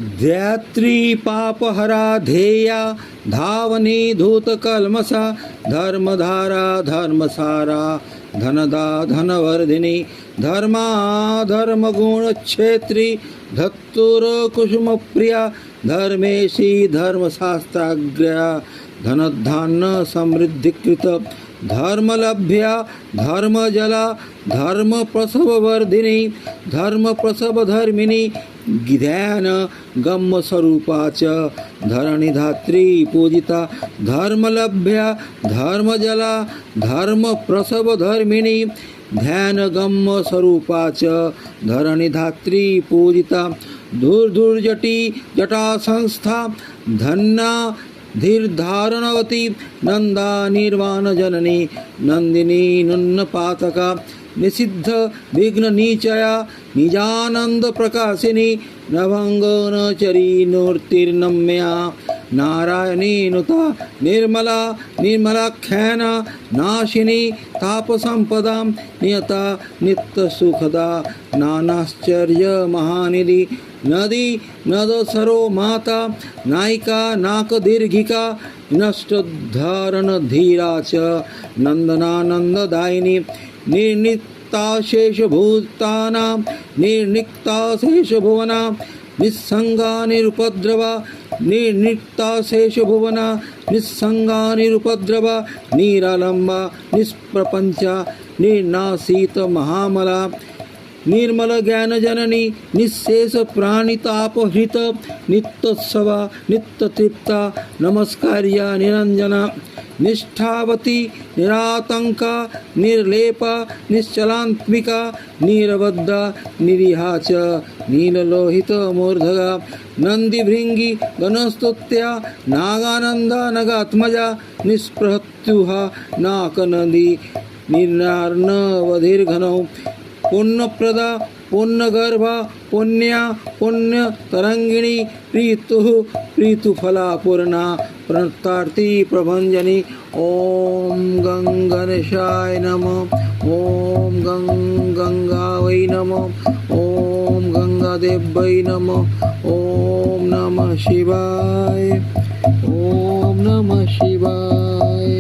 ध्यात्री पापहरा ध्येया धावनी धूतकल्मषा धर्मधारा धर्मसारा धनदा धनवर्धिनी धर्मा धर्मगुणक्षेत्री धत्तुर कुसुम प्रिया धर्मेशी धर्मशास्त्राग्र्या धनधान्य समृद्धिकृत धर्मलभ्या धर्मजला धर्मप्रसववर्धिनी धर्मप्रसवधर्मिणी ध्यान गम्य स्वरूपा च धरणिधात्री पूजिता धर्मलभ्या धर्मजला धर्मप्रसवधर्मिणी ध्यान गम्य स्वरूपा च धरणिधात्री पूजिता धूर्धुर्जटी जटा संस्था धन्ना धीर्धारणवती नंदा निर्वाण जननी नंदिनी नुन्न पातका निषिद्ध विघ्न नीचया निजानंद प्रकाशिनी नभंग नचरी नूर्तिर्नम्या नारायणी नुता निर्मला निर्मलाख्याना नाशिनी तापसंपदा नियता नित्य सुखदा नानाश्चर्य महानिधि नदी नद सरो माता नायिका नाक दीर्घिका नष्टोद्धारण धीरा च नंदनानंददायिनी निर्निक्ताशेषभूतानां निर्निक्ताशेषभुवना निस्संगा निरुपद्रवा निर्निक्ताशेषभुवना निस्संगा निरुपद्रवा निरालंबा निष्प्रपंचा निर्नासित महामला निर्मल ज्ञान जननी निशेष प्राणितापहृत नित्योत्सवा नित्यतृप्ता नमस्कार्या निरंजना निष्ठावती निरातंका निर्लेपा निश्चलात्मिका निरबद्धा निरीहा च नीललोहित मूर्धगा नंदीभृंगी गणस्तुत्या नागानंदा नगात्मजा निष्प्रत्युहा नाकनदी निर्नार्णवधिर्घनौ पुण्यप्रदा पुण्यगर्भा पुण्या पुण्यतरंगिणी प्रीतुफला पूर्णा प्रणतार्थी प्रभंजनी ओम गंगणेशाय नमः ओम गंगावै नमः ओम गंगादेव्यै नमः ओम नमः शिवाय ओम नमः शिवाय।